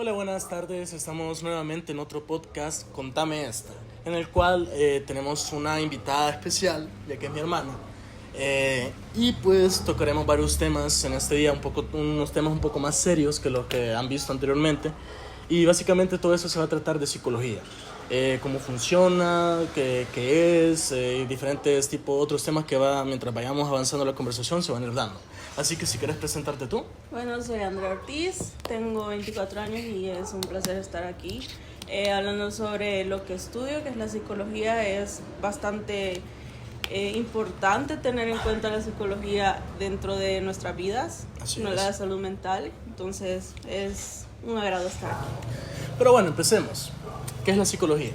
Hola, buenas tardes. Estamos nuevamente en otro podcast, Contame Esta, en el cual tenemos una invitada especial, ya que es mi hermana. Y pues tocaremos varios temas en este día, unos temas un poco más serios que los que han visto anteriormente. Y básicamente todo eso se va a tratar de psicología. Cómo funciona, qué es, y diferentes tipos, otros temas que mientras vayamos avanzando la conversación se van a ir dando. Así que si quieres presentarte tú. Bueno, soy Andrea Ortiz, tengo 24 años y es un placer estar aquí hablando sobre lo que estudio, que es la psicología. Es bastante importante tener en cuenta la psicología dentro de nuestras vidas, la salud mental, entonces es un agrado estar aquí. Pero bueno, empecemos. ¿Qué es la psicología?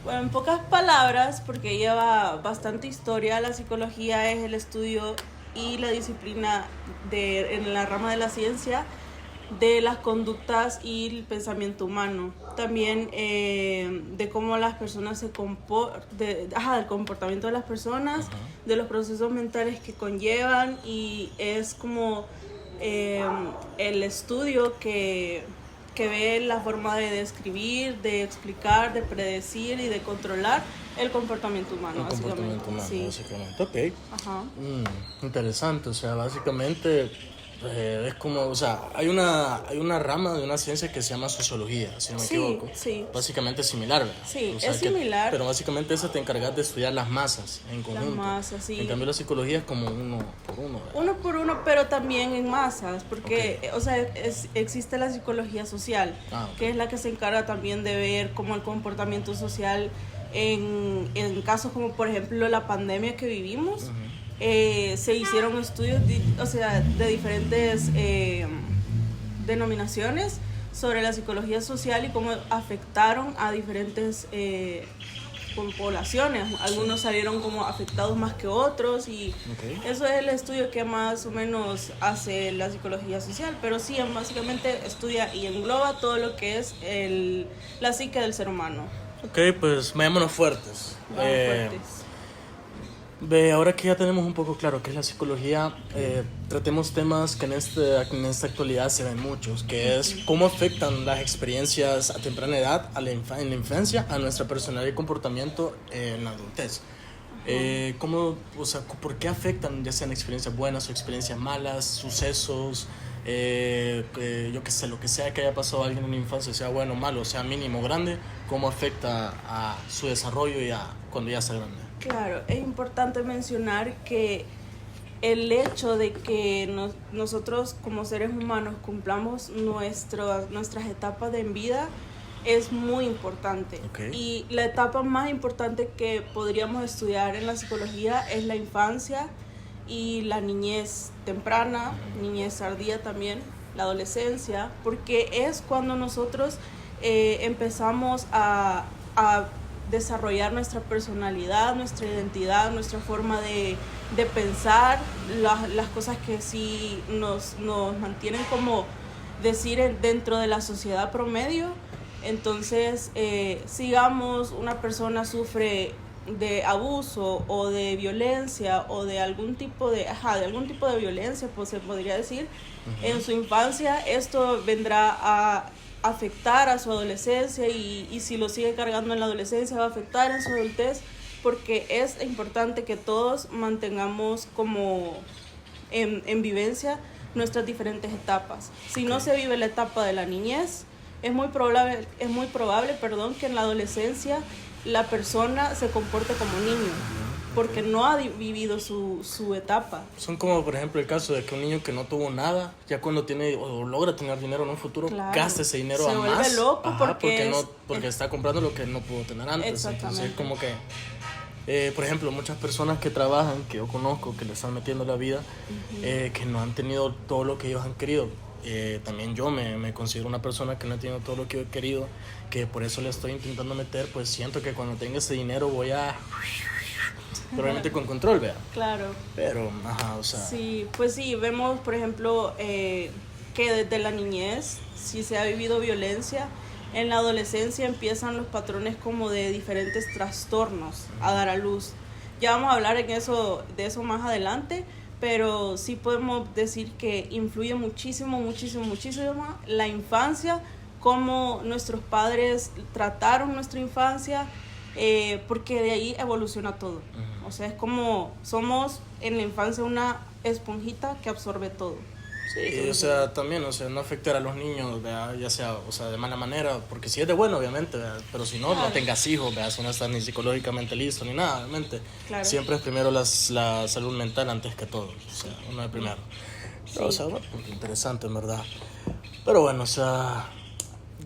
Bueno, en pocas palabras, porque lleva bastante historia, la psicología es el estudio y la disciplina en la rama de la ciencia de las conductas y el pensamiento humano. También de cómo las personas se comportan, del comportamiento de las personas, de los procesos mentales que conllevan, y es como el estudio que ve la forma de describir, de explicar, de predecir y de controlar el comportamiento humano. Básicamente. Ok. Ajá. Interesante, o sea, básicamente es como, o sea, hay una rama de una ciencia que se llama sociología, si no me equivoco. Sí. Básicamente es similar, ¿verdad? Sí, o sea, es similar. Pero básicamente esa te encargas de estudiar las masas en conjunto. Las masas, sí. En cambio la psicología es como uno por uno, ¿verdad? Uno por uno, pero también en masas, porque, okay. O sea, existe la psicología social, que es la que se encarga también de ver cómo el comportamiento social en casos como, por ejemplo, la pandemia que vivimos. Se hicieron estudios de diferentes denominaciones sobre la psicología social y cómo afectaron a diferentes poblaciones. Algunos salieron como afectados más que otros, y eso es el estudio que más o menos hace la psicología social, pero sí, básicamente estudia y engloba todo lo que es la psique del ser humano. Ok, pues vayámonos fuertes. Ahora que ya tenemos un poco claro qué es la psicología, tratemos temas que en esta actualidad se ven muchos, que es cómo afectan las experiencias a temprana edad, en la infancia, a nuestra personalidad y comportamiento en la adultez. ¿Por qué afectan, ya sean experiencias buenas o experiencias malas, sucesos, yo qué sé, lo que sea que haya pasado a alguien en la infancia, sea bueno o malo, sea mínimo o grande, cómo afecta a su desarrollo cuando ya sea grande? Claro, es importante mencionar que el hecho de que nosotros como seres humanos cumplamos nuestras etapas de vida es muy importante. Y la etapa más importante que podríamos estudiar en la psicología es la infancia y la niñez temprana, niñez tardía también, la adolescencia, porque es cuando nosotros empezamos a desarrollar nuestra personalidad, nuestra identidad, nuestra forma de pensar, las cosas que sí nos mantienen como decir dentro de la sociedad promedio. Entonces, sigamos, una persona sufre de abuso o de violencia o de algún tipo de violencia, pues se podría decir, en su infancia, esto vendrá a afectar a su adolescencia, y si lo sigue cargando en la adolescencia va a afectar en su adultez, porque es importante que todos mantengamos como en vivencia nuestras diferentes etapas. Si no se vive la etapa de la niñez, es muy probable que en la adolescencia la persona se comporte como niño, porque no ha vivido su etapa. Son como, por ejemplo, el caso de que un niño que no tuvo nada, ya cuando tiene o logra tener dinero en un futuro, gasta ese dinero a más. Se vuelve loco porque está comprando lo que no pudo tener antes. Exactamente. Entonces, como que, por ejemplo, muchas personas que trabajan, que yo conozco, que le están metiendo la vida, que no han tenido todo lo que ellos han querido. También yo me considero una persona que no he tenido todo lo que yo he querido, que por eso le estoy intentando meter, pues siento que cuando tenga ese dinero voy a... probablemente con control, vea. Claro. Pero, o sea... Sí, pues sí, vemos, por ejemplo, que desde la niñez, si se ha vivido violencia, en la adolescencia empiezan los patrones como de diferentes trastornos a dar a luz. Ya vamos a hablar de eso más adelante, pero sí podemos decir que influye muchísimo la infancia cómo nuestros padres trataron nuestra infancia, porque de ahí evoluciona todo. Ujú. O sea, es como somos en la infancia una esponjita que absorbe todo. Sí, o sea, también, o sea, no afectar a los niños, ¿verdad? Ya sea, o sea, de mala manera, porque si es de bueno, obviamente, ¿verdad? Pero si no, Claro. no tengas hijos, ¿verdad? Si no estás ni psicológicamente listo, ni nada, obviamente. Claro. Siempre es primero la salud mental antes que todo, o sea, uno de primero. Pero, o Sí. sea, bueno, interesante, en verdad. Pero bueno, o sea,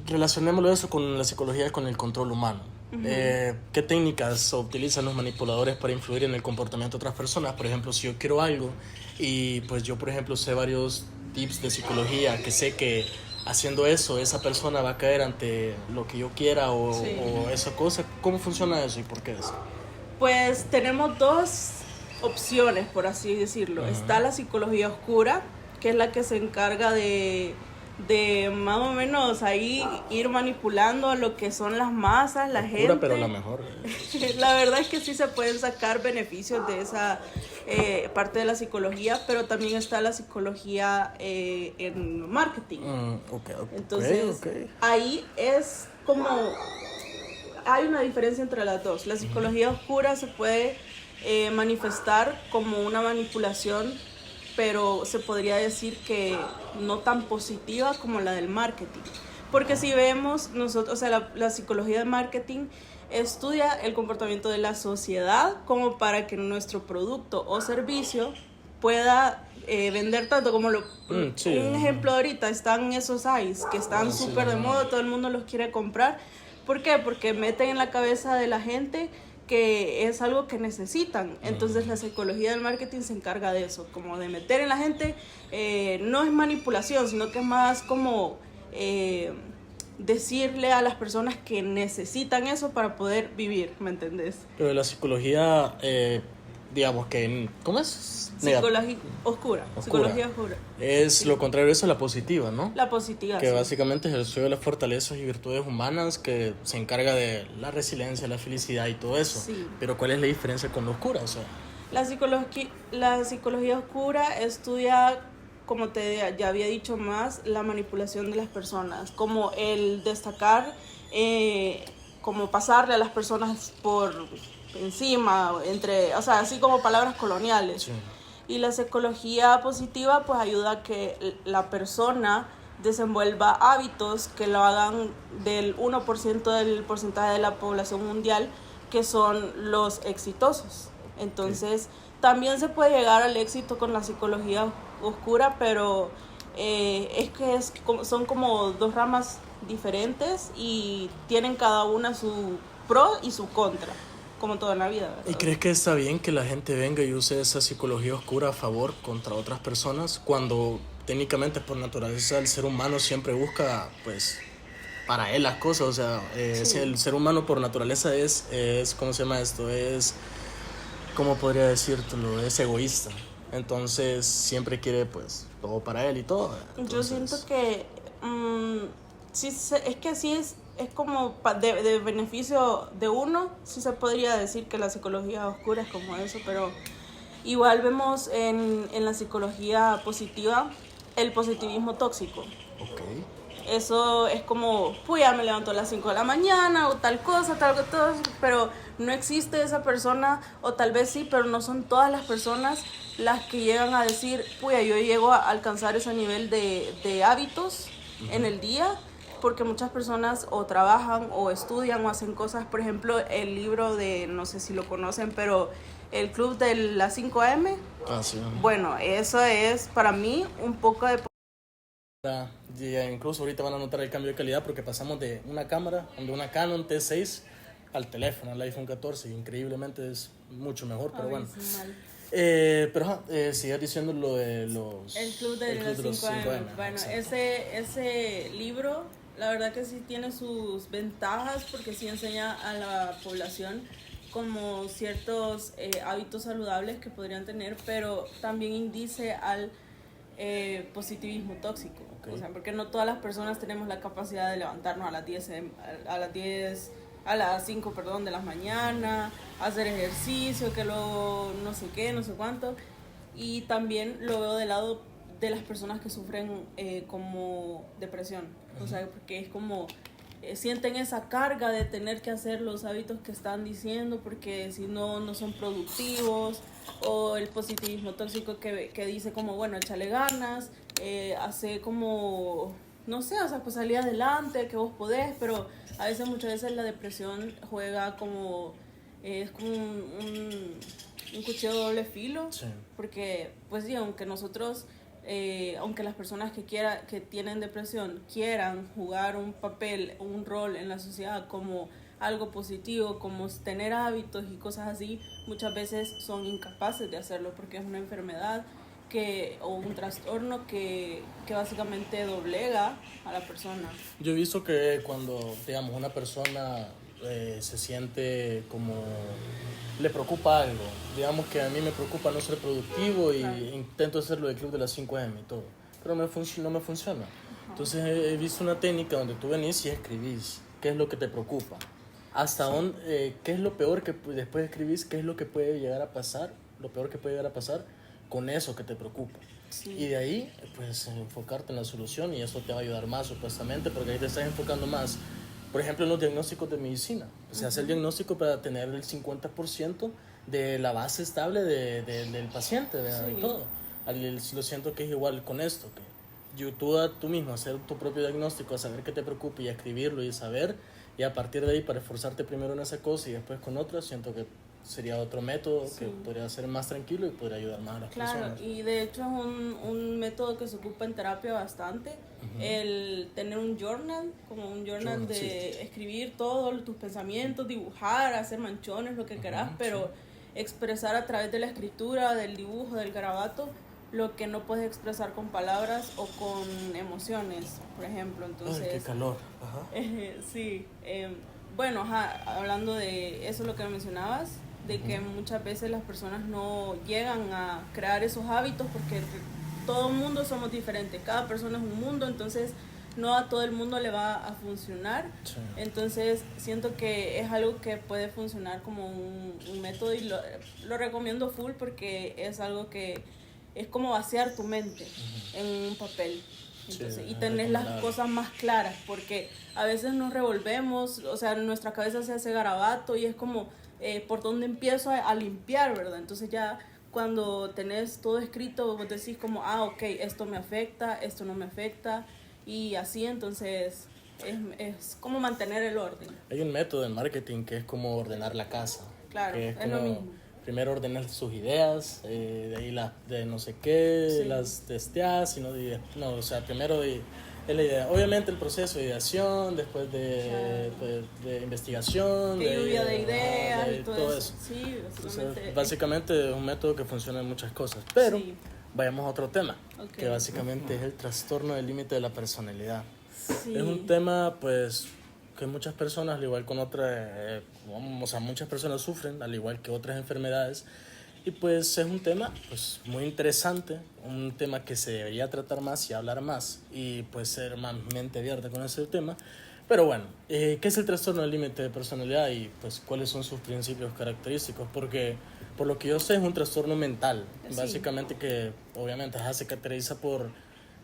relacionémoslo eso con la psicología y con el control humano. ¿Qué técnicas utilizan los manipuladores para influir en el comportamiento de otras personas? Por ejemplo, si yo quiero algo y pues yo, por ejemplo, sé varios tips de psicología que sé que haciendo eso esa persona va a caer ante lo que yo quiera Sí. o esa cosa, ¿cómo funciona eso y por qué es? Pues tenemos dos opciones, por así decirlo. Ajá. Está la psicología oscura, que es la que se encarga de más o menos ahí ir manipulando a lo que son las masas, la Oscura, gente. pero la mejor. La verdad es que sí se pueden sacar beneficios de esa parte de la psicología, pero también está la psicología en marketing. Ok. Entonces, ahí es como hay una diferencia entre las dos. La psicología oscura se puede manifestar como una manipulación, pero se podría decir que no tan positiva como la del marketing. Porque si vemos nosotros, o sea, la psicología de marketing estudia el comportamiento de la sociedad como para que nuestro producto o servicio pueda vender tanto como Sí. un ejemplo ahorita están esos ice que están Sí. súper de moda, todo el mundo los quiere comprar. ¿Por qué? Porque meten en la cabeza de la gente que es algo que necesitan. Entonces la psicología del marketing se encarga de eso, como de meter en la gente, no es manipulación, sino que es más como decirle a las personas que necesitan eso para poder vivir, ¿me entendés? Pero la psicología, digamos que, ¿cómo es? Psicología oscura. Psicología oscura. Es Sí. lo contrario de eso, la positiva, ¿no? La positiva, Que sí. básicamente es el estudio de las fortalezas y virtudes humanas que se encarga de la resiliencia, la felicidad y todo eso. Sí. Pero ¿cuál es la diferencia con la oscura? O sea, La psicología oscura estudia, como ya había dicho más, la manipulación de las personas, como el destacar, como pasarle a las personas por encima, o sea, así como palabras coloniales. sí. Y la psicología positiva pues ayuda a que la persona desenvuelva hábitos que lo hagan del 1% del porcentaje de la población mundial, que son los exitosos. Entonces, también se puede llegar al éxito con la psicología oscura, pero es que son como dos ramas diferentes y tienen cada una su pro y su contra, como todo en la vida, ¿verdad? ¿Y crees que está bien que la gente venga y use esa psicología oscura a favor contra otras personas cuando técnicamente por naturaleza el ser humano siempre busca, pues, para él las cosas? O sea, Sí. si el ser humano por naturaleza es, ¿cómo se llama esto? ¿Cómo podría decírtelo? Es egoísta. Entonces siempre quiere, pues, todo para él y todo. Entonces, Yo siento que sí, es que sí es como de beneficio de uno, sí se podría decir que la psicología oscura es como eso, pero igual vemos en la psicología positiva el positivismo tóxico. ok. Eso es como, pues ya me levanto a las 5 de la mañana o tal cosa, pero no existe esa persona, o tal vez sí, pero no son todas las personas las que llegan a decir, pues yo llego a alcanzar ese nivel de hábitos en el día, porque muchas personas o trabajan o estudian o hacen cosas. Por ejemplo, el libro de, no sé si lo conocen, pero el club de las 5 AM, Ah, sí. bueno, eso es para mí un poco de... Incluso ahorita van a notar el cambio de calidad porque pasamos de una cámara, de una Canon T6 al teléfono, al iPhone 14. Increíblemente es mucho mejor, pero bueno. Pero sigas diciendo lo de los... El club de los 5 AM. Bueno, ese libro, la verdad que sí tiene sus ventajas porque sí enseña a la población como ciertos hábitos saludables que podrían tener, pero también indice al positivismo tóxico. Okay. O sea, porque no todas las personas tenemos la capacidad de levantarnos a las 5, de la mañana, hacer ejercicio, que luego no sé qué, no sé cuánto. Y también lo veo del lado de las personas que sufren como depresión. O sea, porque es como sienten esa carga de tener que hacer los hábitos que están diciendo porque si no, no son productivos, o el positivismo tóxico que dice como, bueno, échale ganas, hace como, no sé, o sea, pues salir adelante, que vos podés, pero a veces, muchas veces la depresión juega como, es como un cuchillo de doble filo, Sí. porque pues sí, aunque nosotros... aunque las personas que tienen depresión quieran jugar un papel, un rol en la sociedad como algo positivo, como tener hábitos y cosas así, muchas veces son incapaces de hacerlo porque es una enfermedad o un trastorno que básicamente doblega a la persona. Yo he visto que cuando, digamos, una persona se siente como le preocupa algo, digamos que a mí me preocupa no ser productivo y Claro. intento hacerlo del club de las 5 AM y todo, pero no me funciona. Entonces he visto una técnica donde tú venís y escribís qué es lo que te preocupa, hasta dónde, qué es lo peor que después escribís, qué es lo que puede llegar a pasar, lo peor que puede llegar a pasar con eso que te preocupa. Sí. Y de ahí, pues, enfocarte en la solución, y eso te va a ayudar más, supuestamente, porque ahí te estás enfocando más, por ejemplo, en los diagnósticos de medicina. Pues se hace el diagnóstico para tener el 50% de la base estable del paciente, ¿verdad? Sí. Y todo. Lo siento que es igual con esto, que tú mismo hacer tu propio diagnóstico, saber qué te preocupa y escribirlo y saber, y a partir de ahí para esforzarte primero en esa cosa y después con otra, siento que sería otro método que podría ser más tranquilo y podría ayudar más a las personas. Claro, y de hecho es un método que se ocupa en terapia bastante, el tener un journal, como un journal de escribir todos tus pensamientos, dibujar, hacer manchones, lo que querás, pero expresar a través de la escritura, del dibujo, del garabato, lo que no puedes expresar con palabras o con emociones, por ejemplo. Entonces, Ay, qué calor. Ajá. sí, bueno, hablando de eso, lo que mencionabas, de que muchas veces las personas no llegan a crear esos hábitos porque todo el mundo somos diferentes, cada persona es un mundo, entonces no a todo el mundo le va a funcionar. Sí. Entonces siento que es algo que puede funcionar como un método y lo recomiendo full porque es algo que es como vaciar tu mente en un papel. Entonces, Sí, y tener las recomendable. cosas más claras, porque a veces nos revolvemos, o sea, en nuestra cabeza se hace garabato y es como por dónde empiezo a limpiar, ¿verdad? Entonces ya cuando tenés todo escrito, vos decís como, ok, esto me afecta, esto no me afecta, y así. Entonces es como mantener el orden. Hay un método en marketing que es como ordenar la casa. Claro, Que es como lo mismo. primero ordenar sus ideas, de ahí de no sé qué, Sí. las testeas, o sea, primero es la idea. Obviamente el proceso de ideación, después de investigación, Que lluvia de ideas de y todo eso. Sí, Entonces, básicamente es un método que funciona en muchas cosas. Pero Sí. vayamos a otro tema, Ok. que básicamente es el trastorno del límite de la personalidad. Sí. Es un tema, pues, que muchas personas, al igual con otras, o sea, muchas personas sufren, al igual que otras enfermedades. Y pues es un tema, pues, muy interesante, un tema que se debería tratar más y hablar más, y pues ser más mente abierta con ese tema. Pero bueno, ¿qué es el trastorno del límite de personalidad y pues cuáles son sus principios característicos? Porque por lo que yo sé es un trastorno mental, Sí. básicamente, que obviamente se caracteriza por,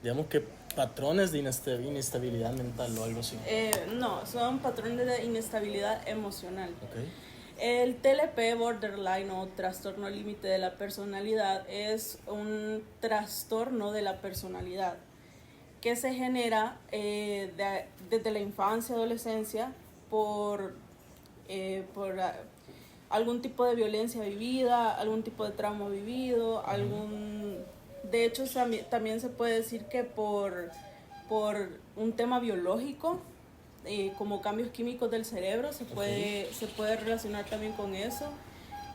digamos que, patrones de inestabilidad mental o algo así. No, son patrones de inestabilidad emocional. Okay. El TLP, borderline o trastorno límite de la personalidad, es un trastorno de la personalidad que se genera desde la infancia, adolescencia, por algún tipo de violencia vivida, algún tipo de trauma vivido, de hecho también se puede decir que por un tema biológico, como cambios químicos del cerebro, se puede relacionar también con eso.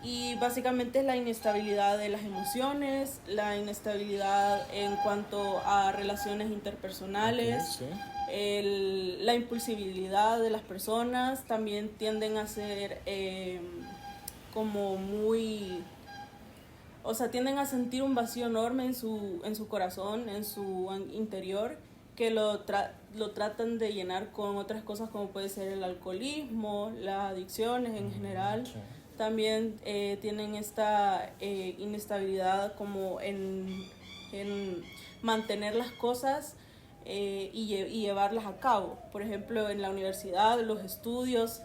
Y básicamente es la inestabilidad de las emociones, la inestabilidad en cuanto a relaciones interpersonales, la impulsibilidad de las personas. También tienden a ser como muy... O sea, tienden a sentir un vacío enorme en su corazón, en su interior, que lo tratan de llenar con otras cosas como puede ser el alcoholismo, las adicciones en general. Sí. También tienen esta inestabilidad como en mantener las cosas y llevarlas a cabo. Por ejemplo, en la universidad, los estudios,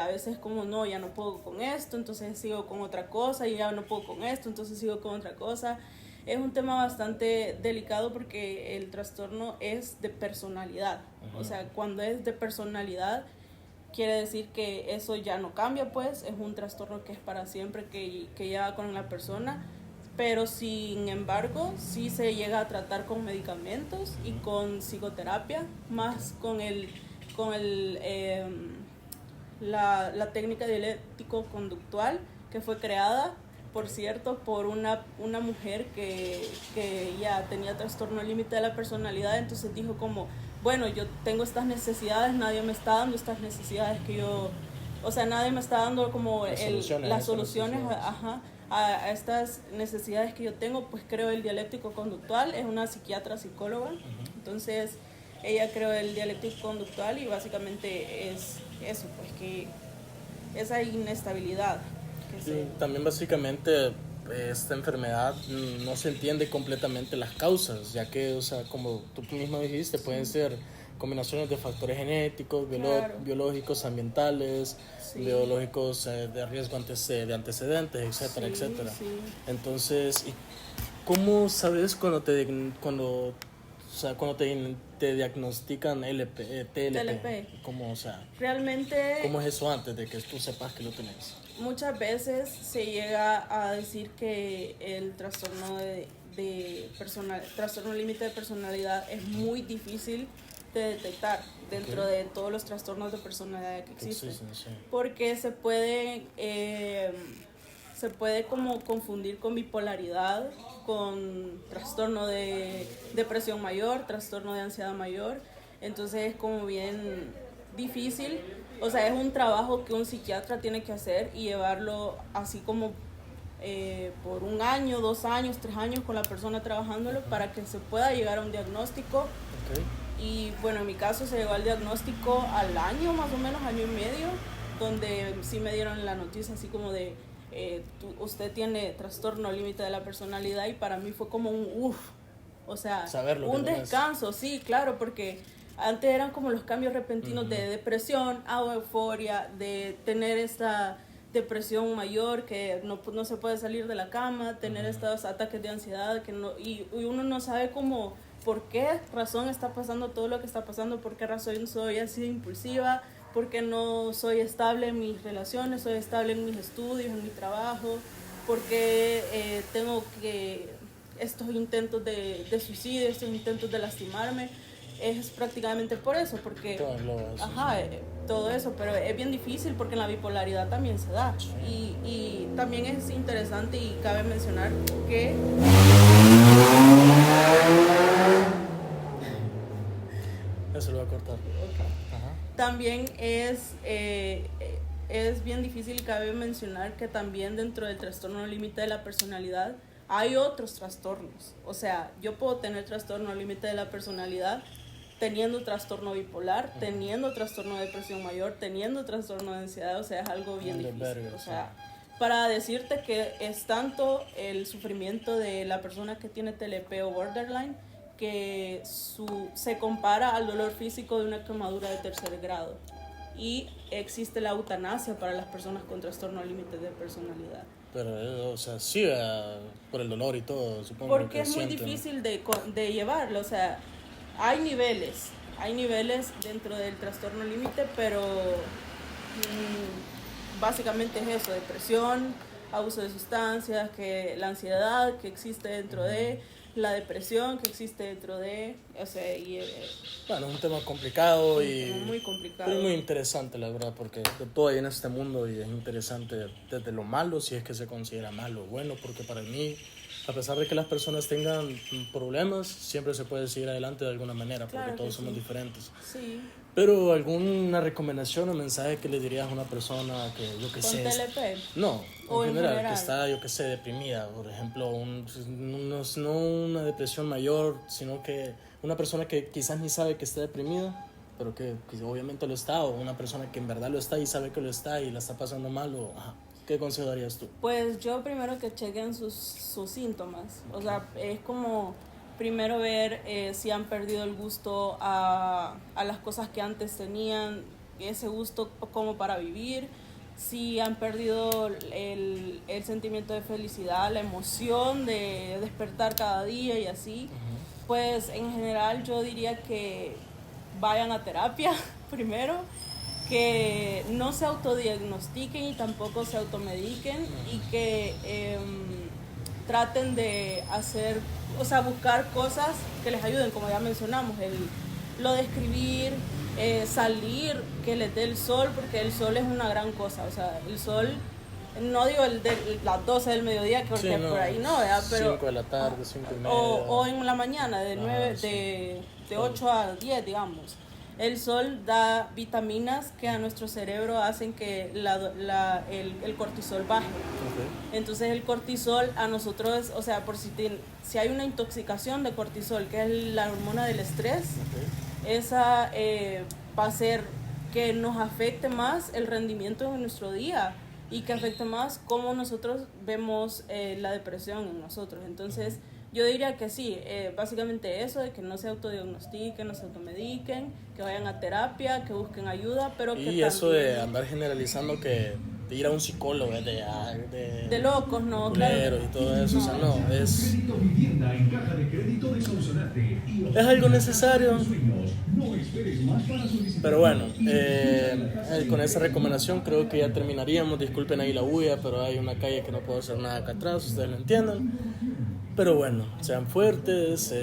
a veces como no, ya no puedo con esto, entonces sigo con otra cosa, y ya no puedo con esto, entonces sigo con otra cosa. Es un tema bastante delicado porque el trastorno es de personalidad. O sea, cuando es de personalidad, quiere decir que eso ya no cambia, pues es un trastorno que es para siempre, que lleva con la persona. Pero sin embargo, sí se llega a tratar con medicamentos y con psicoterapia, más con la técnica dialéctico-conductual, que fue creada, por cierto, por una mujer que ya tenía trastorno límite de la personalidad. Entonces dijo como, bueno, yo tengo estas necesidades, nadie me está dando estas necesidades que yo... O sea, nadie me está dando como las soluciones a estas necesidades que yo tengo, pues creo el dialéctico conductual. Es una psiquiatra psicóloga. Entonces ella creó el dialéctico conductual y básicamente es eso, pues que esa inestabilidad que sí, también básicamente esta enfermedad no se entiende completamente las causas, ya que, o sea, como tú mismo dijiste, pueden ser combinaciones de factores genéticos, biológicos, ambientales, biológicos, de riesgo de antecedentes, etcétera, etcétera. Entonces, ¿cómo sabes cuando te diagnostican TLP? ¿Cómo, o sea, realmente, ¿cómo es eso antes de que tú sepas que lo tenés? Muchas veces se llega a decir que el trastorno trastorno límite de personalidad es muy difícil de detectar dentro de todos los trastornos de personalidad que existen, porque se puede como confundir con bipolaridad, con trastorno de depresión mayor, trastorno de ansiedad mayor. Entonces es como bien difícil. O sea, es un trabajo que un psiquiatra tiene que hacer y llevarlo así como por 1 año, 2 años, 3 años con la persona trabajándolo para que se pueda llegar a un diagnóstico. Y bueno, en mi caso se llegó al diagnóstico al año, más o menos, 1 año y medio, donde sí me dieron la noticia así como de usted tiene trastorno límite de la personalidad, y para mí fue como o sea, un descanso, sí, claro, porque antes eran como los cambios repentinos de depresión a euforia, de tener esta depresión mayor que no se puede salir de la cama, tener estos ataques de ansiedad y uno no sabe cómo, por qué razón está pasando todo lo que está pasando, por qué razón soy así impulsiva, por qué no soy estable en mis relaciones, soy estable en mis estudios, en mi trabajo, por qué tengo estos intentos de suicidio, estos intentos de lastimarme. Es prácticamente por eso, porque todo eso, pero es bien difícil porque en la bipolaridad también se da. Y también es interesante y cabe mencionar que eso lo voy a cortar. También es bien difícil y cabe mencionar que también dentro del trastorno límite de la personalidad hay otros trastornos. O sea, yo puedo tener trastorno límite de la personalidad teniendo trastorno bipolar, teniendo trastorno de depresión mayor, teniendo trastorno de ansiedad. O sea, es algo bien difícil. O sea, para decirte que es tanto el sufrimiento de la persona que tiene TLP o borderline que se compara al dolor físico de una quemadura de 3er grado. Y existe la eutanasia para las personas con trastorno límite de personalidad. Pero, o sea, sí, por el dolor y todo, supongo. Porque es muy difícil de llevarlo. O sea, hay niveles dentro del trastorno límite, pero básicamente es eso: depresión, abuso de sustancias, que la ansiedad que existe dentro de la depresión que existe dentro de, o sea, bueno, es un tema complicado y muy complicado, pero muy interesante, la verdad, porque de todo hay en este mundo y es interesante desde lo malo, si es que se considera malo o bueno, porque para mí, a pesar de que las personas tengan problemas, siempre se puede seguir adelante de alguna manera, porque todos somos diferentes. Sí. Pero alguna recomendación o mensaje que le dirías a una persona que yo que sé, TLP? No, en general, que está yo que sé deprimida, por ejemplo, no una depresión mayor, sino que una persona que quizás ni sabe que está deprimida, pero que obviamente lo está, o una persona que en verdad lo está y sabe que lo está y la está pasando mal, ¿qué consejo darías tú? Pues yo primero que chequen sus síntomas. O sea, es como primero ver si han perdido el gusto a las cosas que antes tenían, ese gusto como para vivir, si han perdido el sentimiento de felicidad, la emoción de despertar cada día y así. Pues en general yo diría que vayan a terapia primero, que no se autodiagnostiquen y tampoco se automediquen, y que traten de hacer, o sea, buscar cosas que les ayuden, como ya mencionamos, lo de escribir, salir, que les dé el sol, porque el sol es una gran cosa. O sea, el sol, no digo el de las 12 del mediodía, que Sí, no, por ahí no, ¿verdad? Pero 5 de la tarde, 5:30. o en la mañana, de 8 a 10, digamos. El sol da vitaminas que a nuestro cerebro hacen que el cortisol baje. Okay. Entonces el cortisol a nosotros, o sea, si hay una intoxicación de cortisol, que es la hormona del estrés, okay, esa va a hacer que nos afecte más el rendimiento de nuestro día y que afecte más cómo nosotros vemos la depresión en nosotros. Entonces yo diría que sí, básicamente eso, de que no se autodiagnostiquen, no se automediquen, que vayan a terapia, que busquen ayuda, pero que y eso también, de andar generalizando que de ir a un psicólogo de locos, no, claro, y todo eso, no. O sea, no, es algo necesario. Pero bueno, con esa recomendación creo que ya terminaríamos. Disculpen ahí la bulla, pero hay una calle que no puedo hacer nada acá atrás, ustedes lo entienden. Pero bueno, sean fuertes,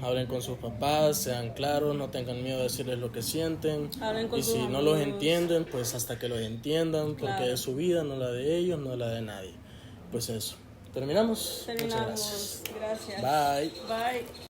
hablen con sus papás, sean claros, no tengan miedo de decirles lo que sienten. Y si no los entienden, pues hasta que los entiendan, porque claro, es su vida, no la de ellos, no la de nadie. Pues eso, terminamos. Muchas gracias. Gracias. Bye. Bye.